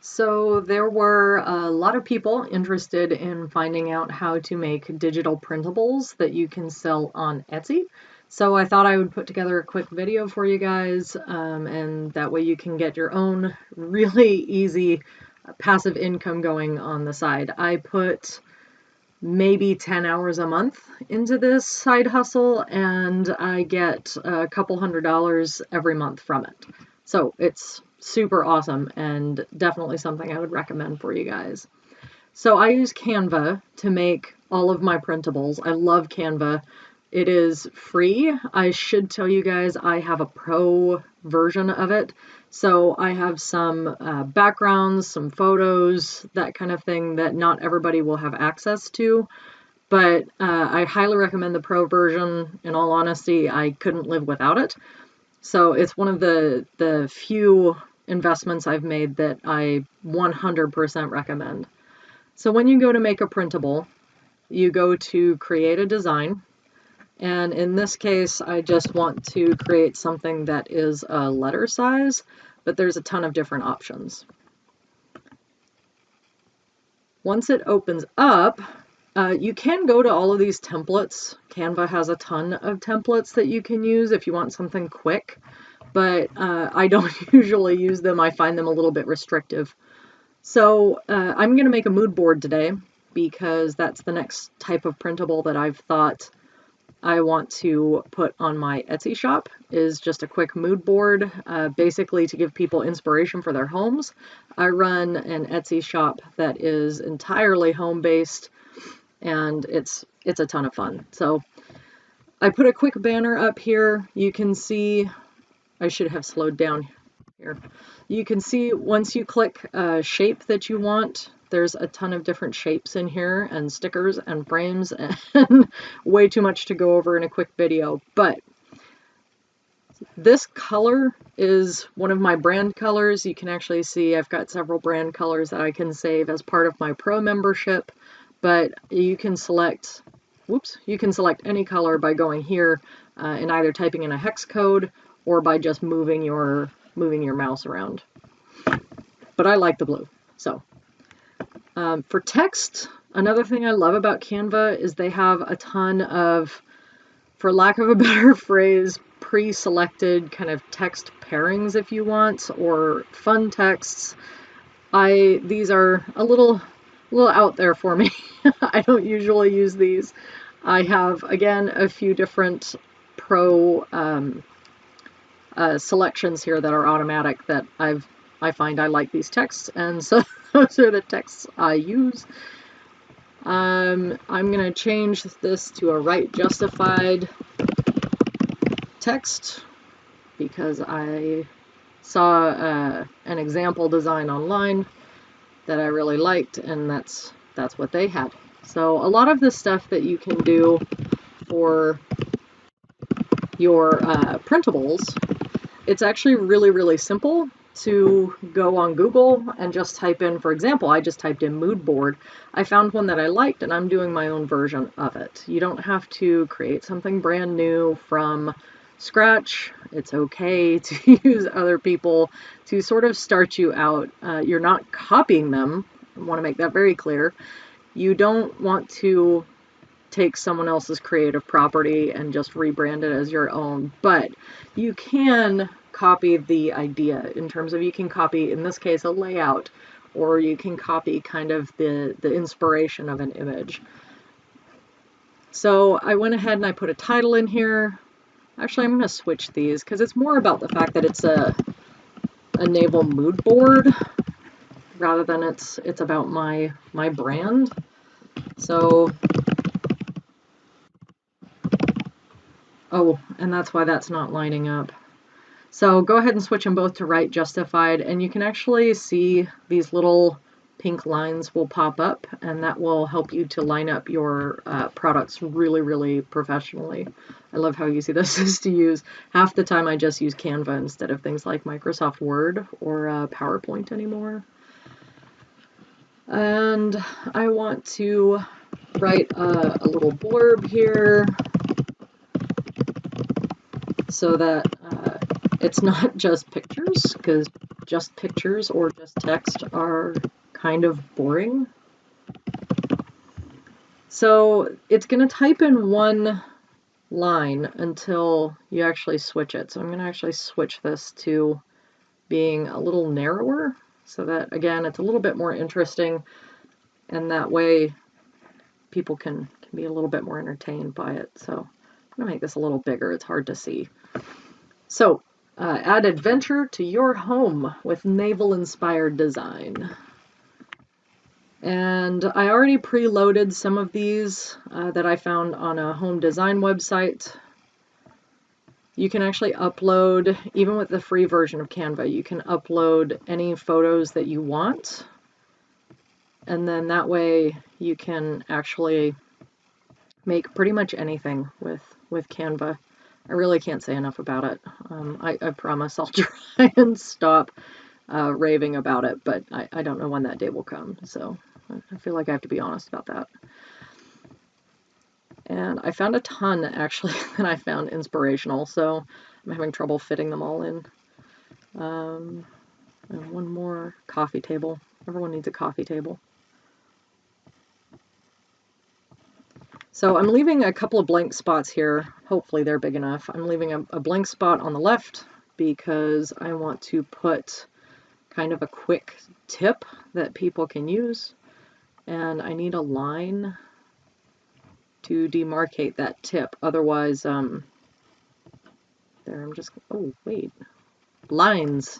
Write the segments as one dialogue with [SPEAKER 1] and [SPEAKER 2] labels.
[SPEAKER 1] So there were a lot of people interested in finding out how to make digital printables that you can sell on Etsy. So I thought I would put together a quick video for you guys, and that way you can get your own really easy passive income going on the side. I put maybe 10 hours a month into this side hustle, and I get a couple $100 every month from it. So it's super awesome and definitely something I would recommend for you guys. So I use Canva to make all of my printables. I love Canva. It is free. I should tell you guys I have a pro version of it. So I have some backgrounds, some photos, that kind of thing that not everybody will have access to. But I highly recommend the pro version. In all honesty, I couldn't live without it. So it's one of the few investments I've made that I 100% recommend. So when you go to make a printable, you go to create a design. And in this case, I just want to create something that is a letter size, but there's a ton of different options. Once it opens up, you can go to all of these templates. Canva has a ton of templates that you can use if you want something quick, but I don't usually use them. I find them a little bit restrictive. So I'm going to make a mood board today because that's the next type of printable that I've thought I want to put on my Etsy shop, is just a quick mood board, basically to give people inspiration for their homes. I run an Etsy shop that is entirely home-based, and it's a ton of fun. So I put a quick banner up here. You can see, I should have slowed down here. You can see once you click a shape that you want, there's a ton of different shapes in here and stickers and frames and way too much to go over in a quick video. But this color is one of my brand colors. You can actually see I've got several brand colors that I can save as part of my pro membership, but you can select, you can select any color by going here and either typing in a hex code or by just moving your mouse around. But I like the blue. So for text, another thing I love about Canva is they have a ton of, for lack of a better phrase, pre-selected kind of text pairings if you want, or fun texts. These are a little out there for me. I don't usually use these. I have, again, a few different pro selections here that are automatic that I find I like these texts, and so those are the texts I use. I'm going to change this to a right justified text because I saw an example design online that I really liked, and that's what they had. So a lot of the stuff that you can do for your printables, it's actually really simple to go on Google and just type in, for example, I just typed in mood board. I found one that I liked and I'm doing my own version of it. You don't have to create something brand new from scratch. It's okay to use other people to sort of start you out. You're not copying them. I want to make that very clear. You don't want to take someone else's creative property and just rebrand it as your own, but you can copy the idea in terms of, you can copy, in this case, a layout, or you can copy kind of the inspiration of an image. So I went ahead and I put a title in here. Actually, I'm going to switch these because it's more about the fact that it's a naval mood board rather than it's about my brand. So, oh, and that's why that's not lining up. So go ahead and switch them both to right justified, and you can actually see these little pink lines will pop up, and that will help you to line up your products really professionally. I love how easy this is to use. Half the time I just use Canva instead of things like Microsoft Word or PowerPoint anymore. And I want to write a little blurb here so that it's not just pictures, because just pictures or just text are kind of boring. So it's going to type in one line until you actually switch it. So I'm going to actually switch this to being a little narrower so that, again, it's a little bit more interesting, and that way people can be a little bit more entertained by it. So I'm going to make this a little bigger. It's hard to see. So add adventure to your home with naval-inspired design. And I already preloaded some of these that I found on a home design website. You can actually upload, even with the free version of Canva, you can upload any photos that you want. And then that way you can actually make pretty much anything with Canva. I really can't say enough about it. I promise I'll try and stop raving about it, but I don't know when that day will come. So I feel like I have to be honest about that. And I found a ton, actually, that I found inspirational, so I'm having trouble fitting them all in. And one more coffee table. Everyone needs a coffee table. So I'm leaving a couple of blank spots here. Hopefully they're big enough. I'm leaving a blank spot on the left because I want to put kind of a quick tip that people can use. And I need a line to demarcate that tip. Otherwise, there, I'm just, oh, wait. Lines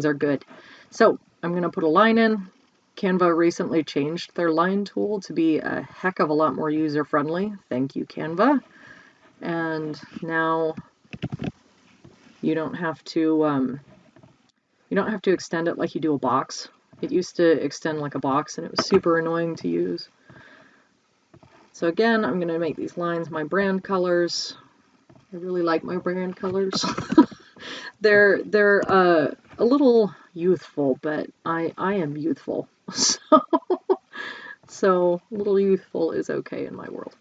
[SPEAKER 1] are good. So I'm going to put a line in. Canva recently changed their line tool to be a heck of a lot more user-friendly. Thank you, Canva. And now you don't have to extend it like you do a box. It used to extend like a box, and it was super annoying to use. So again, I'm going to make these lines my brand colors. I really like my brand colors. They're a little youthful, but I am youthful. So a little youthful is okay in my world.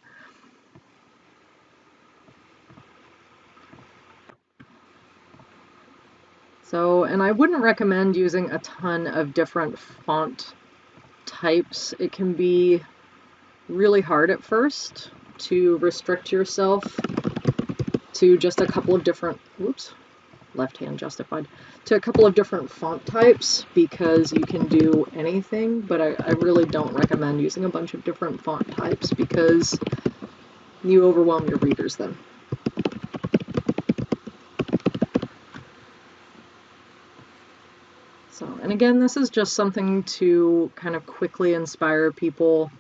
[SPEAKER 1] So, and I wouldn't recommend using a ton of different font types. It can be really hard at first to restrict yourself to just a couple of different, whoops, left hand justified, to a couple of different font types because you can do anything, but I really don't recommend using a bunch of different font types because you overwhelm your readers then. So, and again, this is just something to kind of quickly inspire people.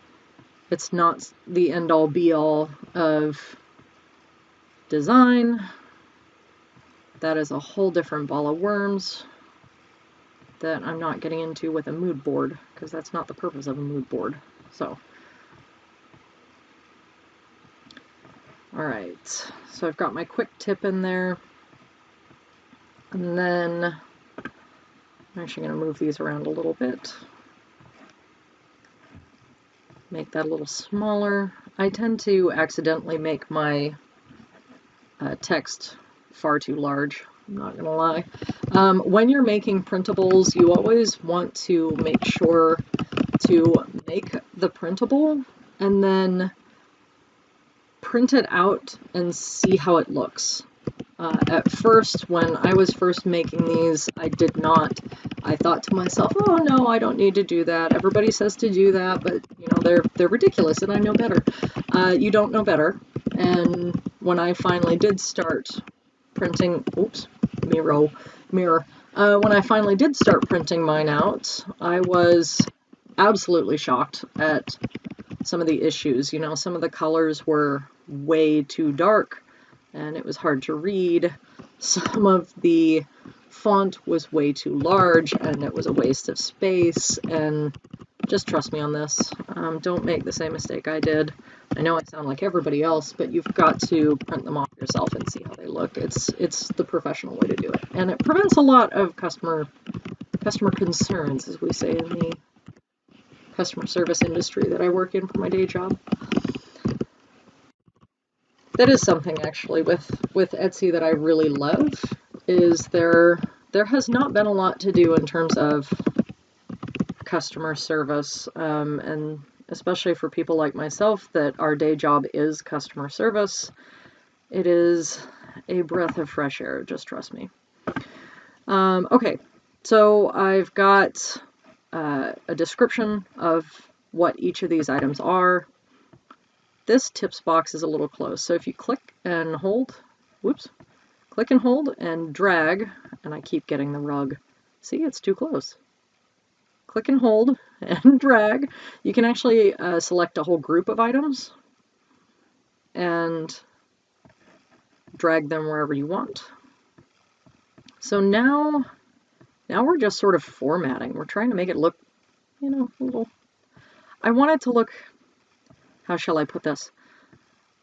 [SPEAKER 1] It's not the end-all be-all of design. That is a whole different ball of worms that I'm not getting into with a mood board, because that's not the purpose of a mood board. So, all right, so I've got my quick tip in there, and then I'm actually going to move these around a little bit. Make that a little smaller. I tend to accidentally make my text far too large, I'm not gonna lie. When you're making printables, you always want to make sure to make the printable and then print it out and see how it looks. At first, when I was first making these, I did not. I thought to myself, oh no, I don't need to do that. Everybody says to do that, but you know, they're ridiculous and I know better. You don't know better. And when I finally did start printing, oops, mirror. When I finally did start printing mine out, I was absolutely shocked at some of the issues. You know, some of the colors were way too dark and it was hard to read. Some of the font was way too large and it was a waste of space, and just trust me on this. Don't make the same mistake I did. I know I sound like everybody else, but you've got to print them off yourself and see how they look. It's the professional way to do it, and it prevents a lot of customer concerns, as we say in the customer service industry that I work in for my day job. That is something actually with Etsy that I really love, is there has not been a lot to do in terms of customer service, and especially for people like myself that our day job is customer service, it is a breath of fresh air, just trust me. Okay, so I've got a description of what each of these items are. This tips box is a little close, so if you click and hold, whoops, click and hold and drag, and I keep getting the rug. See, it's too close. Click and hold and drag. You can actually select a whole group of items and drag them wherever you want. So now we're just sort of formatting. We're trying to make it look, you know, a little, I want it to look, how shall I put this?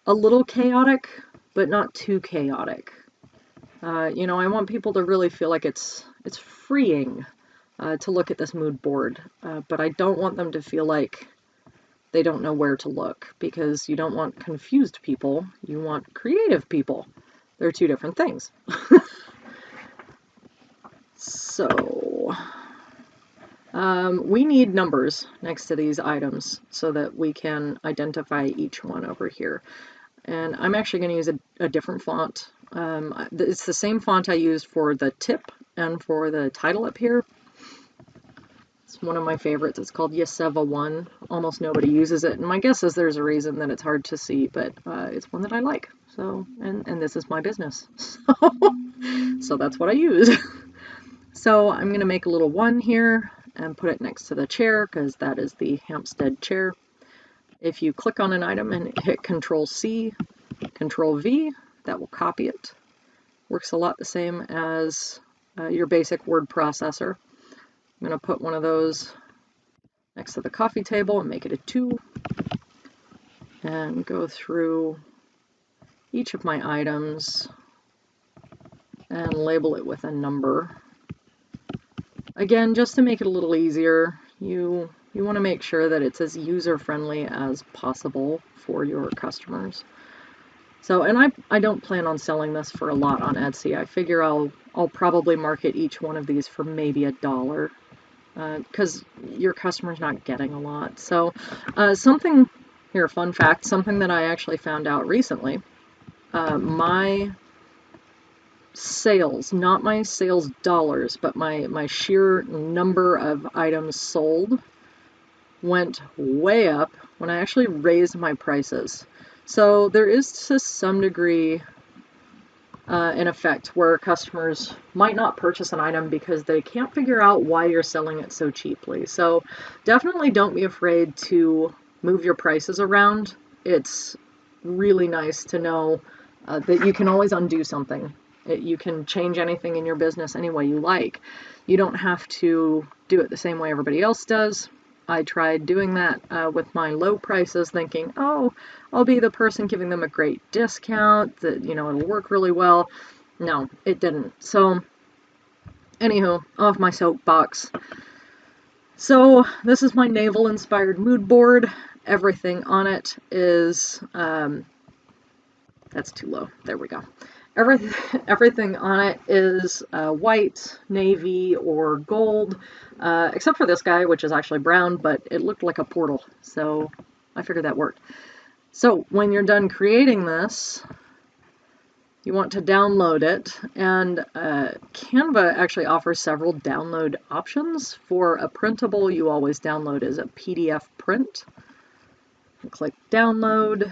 [SPEAKER 1] A little chaotic, but not too chaotic. You know, I want people to really feel like it's freeing to look at this mood board, but I don't want them to feel like they don't know where to look, because you don't want confused people, you want creative people. They're two different things. So, we need numbers next to these items so that we can identify each one over here. And I'm actually going to use a different font. It's the same font I used for the tip and for the title up here. It's one of my favorites. It's called Yeseva 1. Almost nobody uses it, and my guess is there's a reason that it's hard to see, but it's one that I like. So, and this is my business, so that's what I use. So I'm going to make a little 1 here and put it next to the chair, because that is the Hampstead chair. If you click on an item and hit Control-C, Control-V, that will copy it. Works a lot the same as your basic word processor. I'm going to put one of those next to the coffee table and make it a 2. And go through each of my items and label it with a number. Again, just to make it a little easier, you want to make sure that it's as user-friendly as possible for your customers. So, and I don't plan on selling this for a lot on Etsy. I figure I'll probably market each one of these for maybe $1, because your customer's not getting a lot. So, something here, fun fact, something that I actually found out recently, my sales, not my sales dollars, but my sheer number of items sold went way up when I actually raised my prices. So there is to some degree an effect where customers might not purchase an item because they can't figure out why you're selling it so cheaply. So definitely don't be afraid to move your prices around. It's really nice to know that you can always undo something. You can change anything in your business any way you like. You don't have to do it the same way everybody else does. I tried doing that with my low prices, thinking, oh, I'll be the person giving them a great discount, that, you know, it'll work really well. No, it didn't. So, anywho, off my soapbox. So, this is my navel-inspired mood board. Everything on it is, that's too low. There we go. Everything on it is white, navy, or gold, except for this guy, which is actually brown, but it looked like a portal, so I figured that worked. So when you're done creating this, you want to download it, and Canva actually offers several download options. For a printable, you always download as a PDF print. Click download.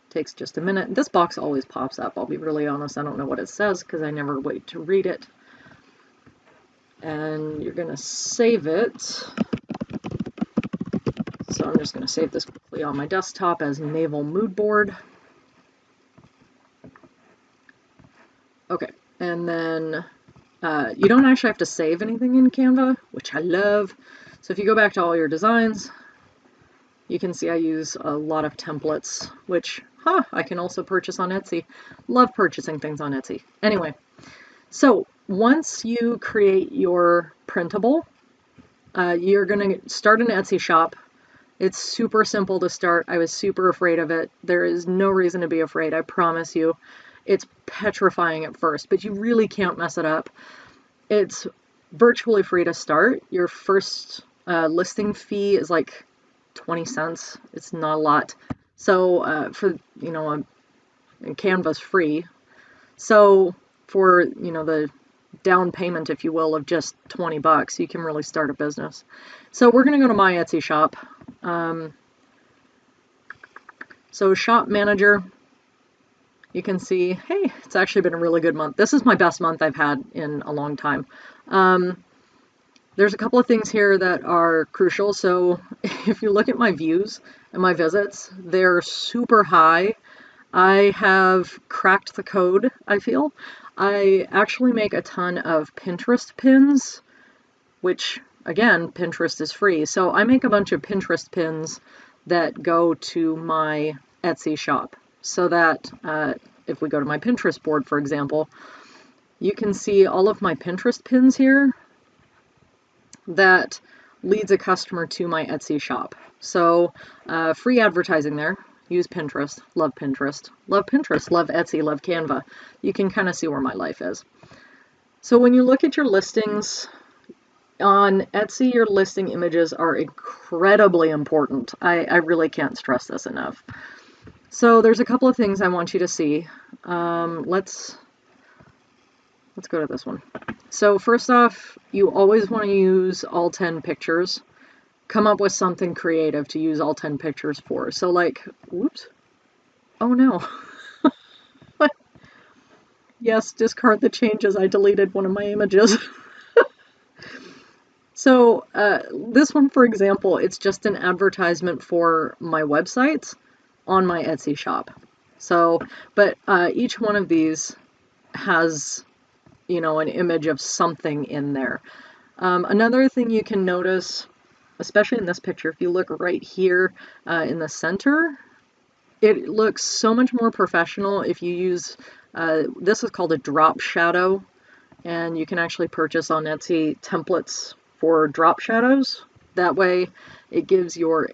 [SPEAKER 1] Takes just a minute. This box always pops up. I'll be really honest, I don't know what it says because I never wait to read it. And you're going to save it. So I'm just going to save this quickly on my desktop as Navel Mood Board. Okay, and then you don't actually have to save anything in Canva, which I love. So if you go back to all your designs, you can see I use a lot of templates, which I can also purchase on Etsy. Love purchasing things on Etsy. Anyway, so once you create your printable, you're going to start an Etsy shop. It's super simple to start. I was super afraid of it. There is no reason to be afraid, I promise you. It's petrifying at first, but you really can't mess it up. It's virtually free to start. Your first listing fee is like 20 cents. It's not a lot. So for, you know, Canva's free. So for, you know, the down payment, if you will, of just 20 bucks, you can really start a business. So we're going to go to my Etsy shop. So shop manager, you can see, hey, it's actually been a really good month. This is my best month I've had in a long time. There's a couple of things here that are crucial. So if you look at my views and my visits, they're super high. I have cracked the code, I feel. I actually make a ton of Pinterest pins, which, again, Pinterest is free. So I make a bunch of Pinterest pins that go to my Etsy shop, so that if we go to my Pinterest board, for example, you can see all of my Pinterest pins here that leads a customer to my Etsy shop. So free advertising there. Use Pinterest. Love Pinterest. Love Pinterest. Love Etsy. Love Canva. You can kind of see where my life is. So when you look at your listings on Etsy, your listing images are incredibly important. I really can't stress this enough. So there's a couple of things I want you to see. Let's go to this one. So first off, you always want to use all 10 pictures. Come up with something creative to use all 10 pictures for. So like, whoops. Oh no. Yes, discard the changes. I deleted one of my images. So this one, for example, it's just an advertisement for my website on my Etsy shop. So, but each one of these has, you know, an image of something in there. Another thing you can notice, especially in this picture, if you look right here in the center, it looks so much more professional if you use, this is called a drop shadow, and you can actually purchase on Etsy templates for drop shadows. That way it gives your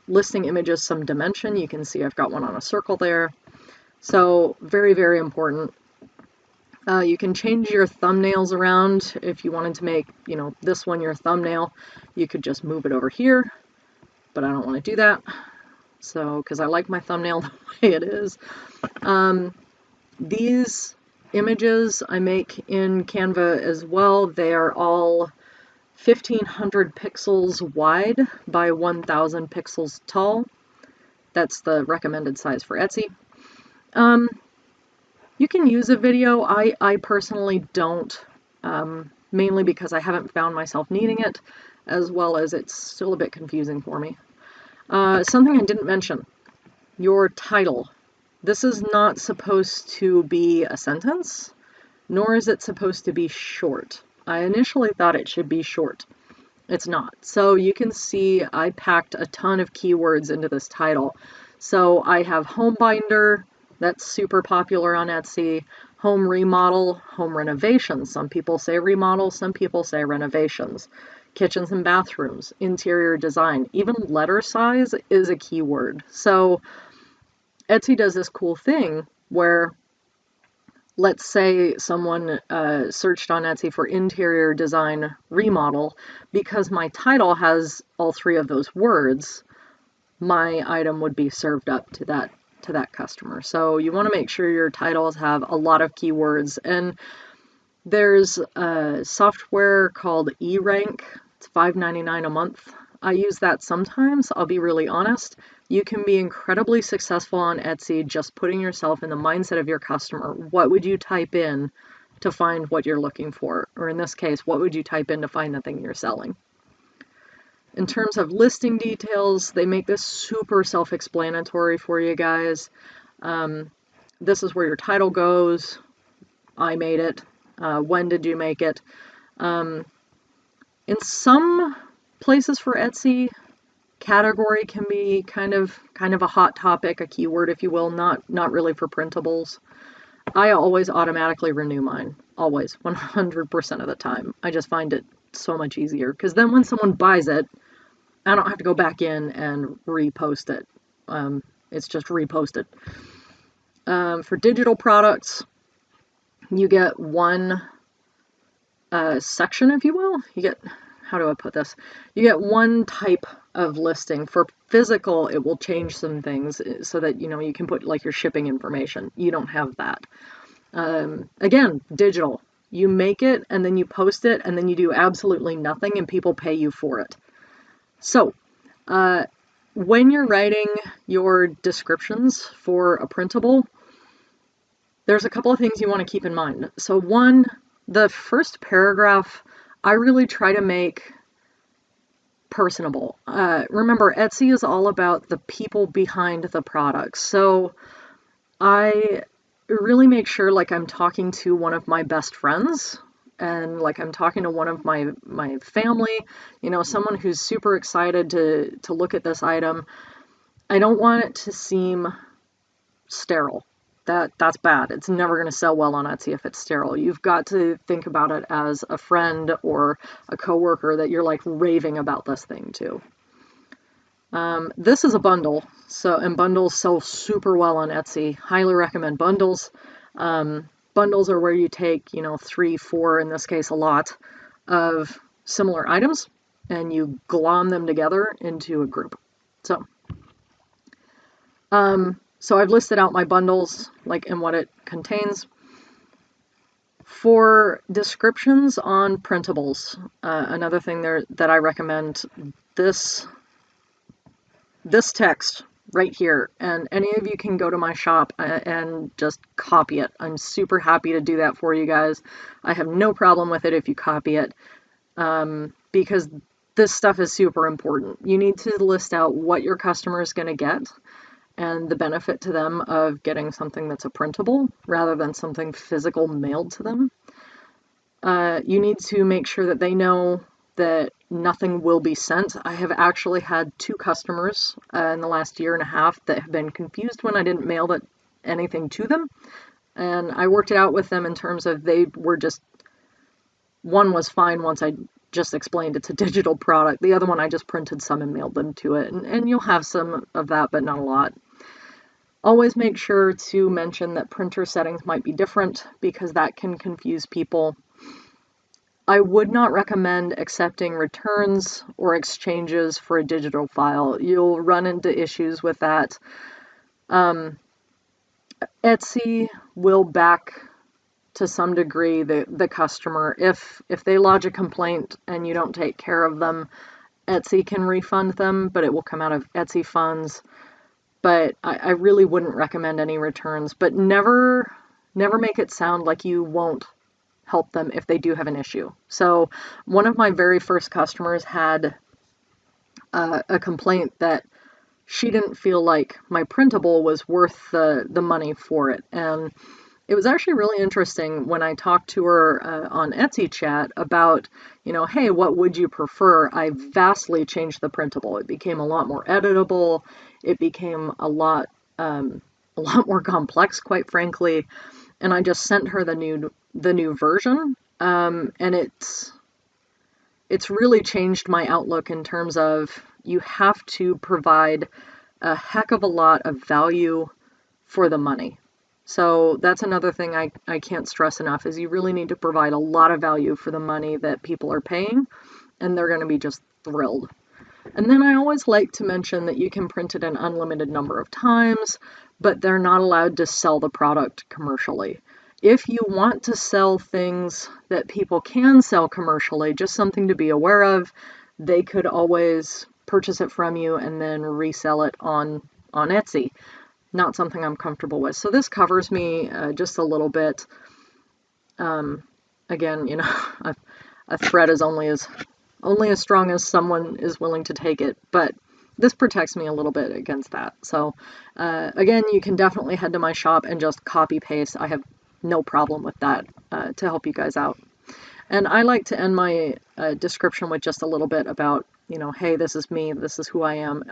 [SPEAKER 1] listing images some dimension. You can see I've got one on a circle there. So very, very important. You can change your thumbnails around. If you wanted to make, you know, this one your thumbnail, you could just move it over here, but I don't want to do that. So, because I like my thumbnail the way it is. These images I make in Canva as well. They are all 1500 pixels wide by 1000 pixels tall. That's the recommended size for Etsy. You can use a video. I personally don't, mainly because I haven't found myself needing it, as well as it's still a bit confusing for me. Something I didn't mention, your title. This is not supposed to be a sentence, nor is it supposed to be short. I initially thought it should be short. It's not. So you can see I packed a ton of keywords into this title. So I have home binder, that's super popular on Etsy, home remodel, home renovations. Some people say remodel, some people say renovations. Kitchens and bathrooms, interior design, even letter size is a keyword. So Etsy does this cool thing where, let's say someone searched on Etsy for interior design remodel. Because my title has all three of those words, my item would be served up to that customer. So you want to make sure your titles have a lot of keywords. And there's a software called eRank. It's $5.99 a month. I use that sometimes, I'll be really honest. You can be incredibly successful on Etsy just putting yourself in the mindset of your customer. What would you type in to find what you're looking for? Or in this case, what would you type in to find the thing you're selling? In terms of listing details, they make this super self-explanatory for you guys. This is where your title goes. I made it. When did you make it? In some places for Etsy, category can be kind of a hot topic, a keyword, if you will, not really for printables. I always automatically renew mine, always, 100% of the time. I just find it so much easier, because then when someone buys it, I don't have to go back in and repost it. It's just reposted. For digital products, you get one section, if you will. You get, how do I put this? You get one type of listing. For physical, it will change some things so that, you know, you can put like your shipping information. You don't have that. Again, digital. You make it and then you post it and then you do absolutely nothing and people pay you for it. So, when you're writing your descriptions for a printable, there's a couple of things you want to keep in mind. So one, the first paragraph, I really try to make personable. Remember, Etsy is all about the people behind the products. So I really make sure like I'm talking to one of my best friends and like I'm talking to one of my family, you know, someone who's super excited to look at this item. I don't want it to seem sterile. That's bad. It's never going to sell well on Etsy if it's sterile. You've got to think about it as a friend or a coworker that you're like raving about this thing to. This is a bundle, and bundles sell super well on Etsy. Highly recommend bundles. Bundles are where you take, you know, 3, 4, in this case a lot, of similar items, and you glom them together into a group. So I've listed out my bundles, like, and what it contains. For descriptions on printables, another thing there that I recommend, this text right here, and any of you can go to my shop and just copy it. I'm super happy to do that for you guys. I have no problem with it if you copy it, because this stuff is super important. You need to list out what your customer is going to get and the benefit to them of getting something that's a printable rather than something physical mailed to them. You need to make sure that they know that nothing will be sent. I have actually had 2 customers in the last year and a half that have been confused when I didn't mail anything to them. And I worked it out with them in terms of they were just, one was fine once I just explained it's a digital product. The other one I just printed some and mailed them to it. And you'll have some of that, but not a lot. Always make sure to mention that printer settings might be different because that can confuse people. I would not recommend accepting returns or exchanges for a digital file. You'll run into issues with that. Etsy will back to some degree the customer. If they lodge a complaint and you don't take care of them, Etsy can refund them, but it will come out of Etsy funds. But I really wouldn't recommend any returns, but never make it sound like you won't help them if they do have an issue. So one of my very first customers had a complaint that she didn't feel like my printable was worth the money for it. And it was actually really interesting when I talked to her on Etsy chat about, you know, hey, what would you prefer? I vastly changed the printable. It became a lot more editable. It became a lot more complex, quite frankly. And I just sent her the new version, and it's really changed my outlook in terms of you have to provide a heck of a lot of value for the money. So that's another thing I can't stress enough, is you really need to provide a lot of value for the money that people are paying, and they're going to be just thrilled. And then I always like to mention that you can print it an unlimited number of times, but they're not allowed to sell the product commercially. If you want to sell things that people can sell commercially, just something to be aware of, they could always purchase it from you and then resell it on Etsy. Not something I'm comfortable with. So this covers me just a little bit. Again, you know, a thread is only as strong as someone is willing to take it, but this protects me a little bit against that. So again, you can definitely head to my shop and just copy paste. I have no problem with that to help you guys out. And I like to end my description with just a little bit about, you know, hey, this is me, this is who I am.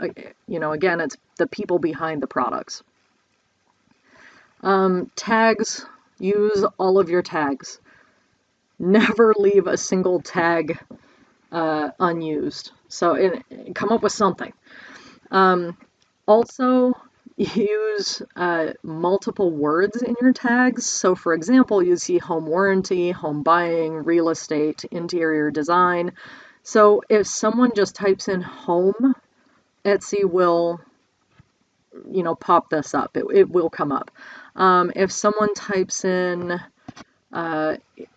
[SPEAKER 1] You know, again, it's the people behind the products. Tags, use all of your tags. Never leave a single tag unused. So come up with something. Also, use multiple words in your tags. So for example, you see home warranty, home buying, real estate, interior design. So if someone just types in home, Etsy will, pop this up. It will come up. If someone types in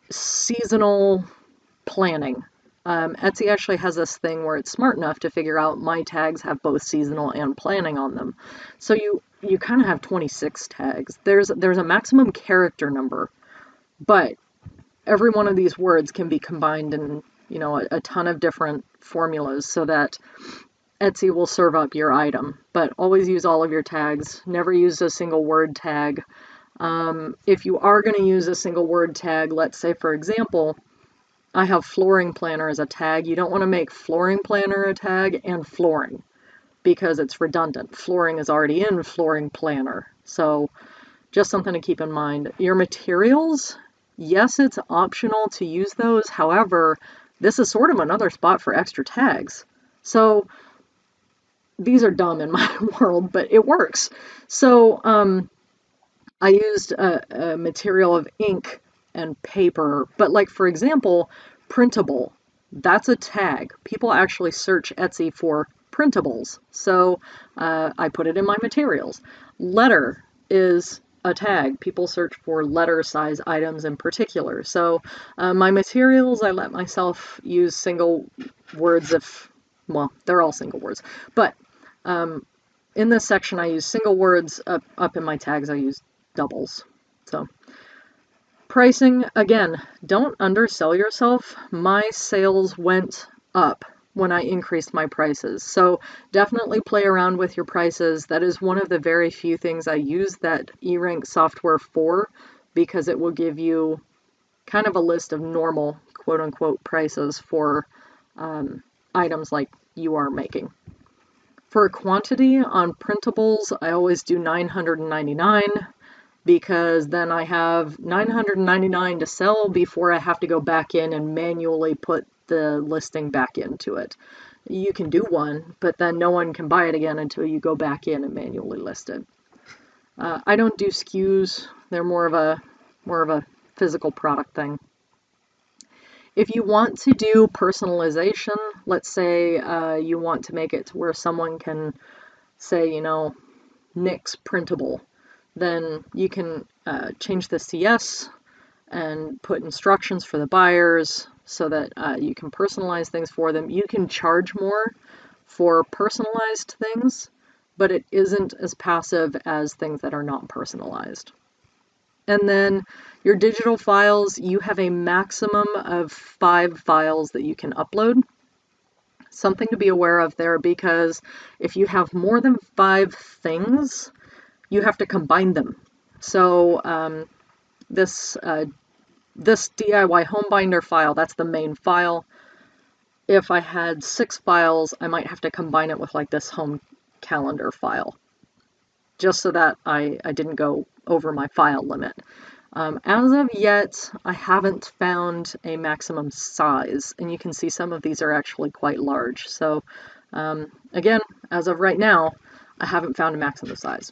[SPEAKER 1] seasonal planning, Etsy actually has this thing where it's smart enough to figure out my tags have both seasonal and planning on them. So you kind of have 26 tags. There's a maximum character number, but every one of these words can be combined in, a ton of different formulas so that Etsy will serve up your item. But always use all of your tags. Never use a single word tag. If you are going to use a single word tag, let's say for example, I have flooring planner as a tag. You don't want to make flooring planner a tag and flooring because it's redundant. Flooring is already in flooring planner. So just something to keep in mind. Your materials, yes, it's optional to use those. However, this is sort of another spot for extra tags. So these are dumb in my world, but it works. So I used a material of ink and paper, but like for example, printable, that's a tag. People actually search Etsy for printables. So I put it in my materials. Letter is a tag. People search for letter size items in particular. So my materials, I let myself use single words well, they're all single words, but in this section I use single words. Up in my tags I use doubles. So pricing, again, don't undersell yourself. My sales went up when I increased my prices. So definitely play around with your prices. That is one of the very few things I use that eRank software for, because it will give you kind of a list of normal quote unquote prices for items like you are making. For quantity on printables, I always do 999 because then I have 999 to sell before I have to go back in and manually put the listing back into it. You can do one, but then no one can buy it again until you go back in and manually list it. I don't do SKUs. They're more of a physical product thing. If you want to do personalization, let's say you want to make it to where someone can say, Nick's printable, then you can change this to yes and put instructions for the buyers so that you can personalize things for them. You can charge more for personalized things, but it isn't as passive as things that are not personalized. And then your digital files, you have a maximum of 5 files that you can upload. Something to be aware of there, because if you have more than 5 things, you have to combine them. So this DIY home binder file, that's the main file. If I had 6 files, I might have to combine it with like this home calendar file, just so that I didn't go over my file limit. As of yet, I haven't found a maximum size, and you can see some of these are actually quite large. So again, as of right now, I haven't found a maximum size.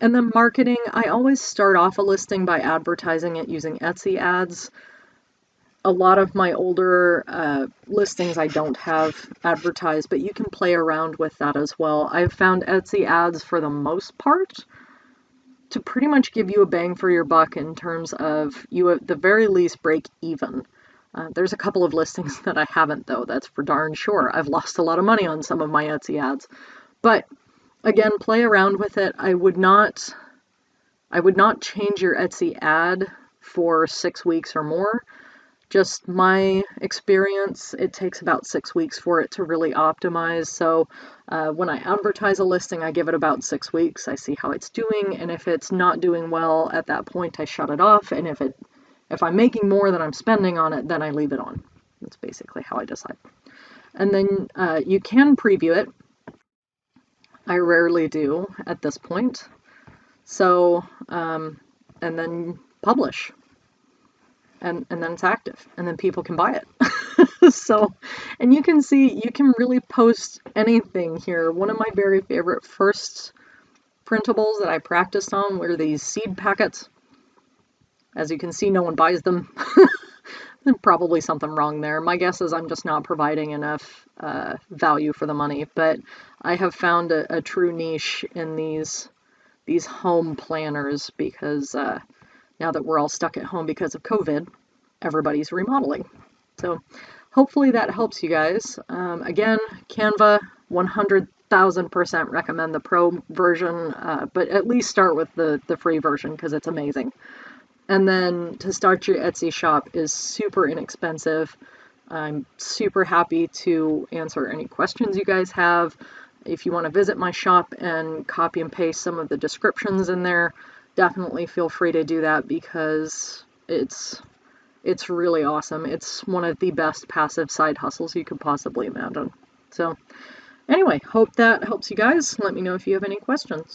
[SPEAKER 1] And then marketing, I always start off a listing by advertising it using Etsy ads. A lot of my older listings I don't have advertised, but you can play around with that as well. I've found Etsy ads for the most part to pretty much give you a bang for your buck in terms of you at the very least break even. There's a couple of listings that I haven't though, that's for darn sure. I've lost a lot of money on some of my Etsy ads. But again, play around with it. I would not change your Etsy ad for 6 weeks or more. Just my experience, it takes about 6 weeks for it to really optimize. So when I advertise a listing, I give it about 6 weeks. I see how it's doing, and if it's not doing well at that point, I shut it off. And if I'm making more than I'm spending on it, then I leave it on. That's basically how I decide. And then you can preview it. I rarely do at this point. So, and then publish. And then it's active, and then people can buy it. So, and you can see, you can really post anything here. One of my very favorite first printables that I practiced on were these seed packets. As you can see, no one buys them. There's probably something wrong there. My guess is I'm just not providing enough value for the money, but I have found a true niche in these home planners because now that we're all stuck at home because of COVID, everybody's remodeling. So hopefully that helps you guys. Again, Canva, 100,000% recommend the pro version, but at least start with the free version because it's amazing. And then to start your Etsy shop is super inexpensive. I'm super happy to answer any questions you guys have. If you want to visit my shop and copy and paste some of the descriptions in there, definitely feel free to do that because it's really awesome. It's one of the best passive side hustles you could possibly imagine. So anyway, hope that helps you guys. Let me know if you have any questions.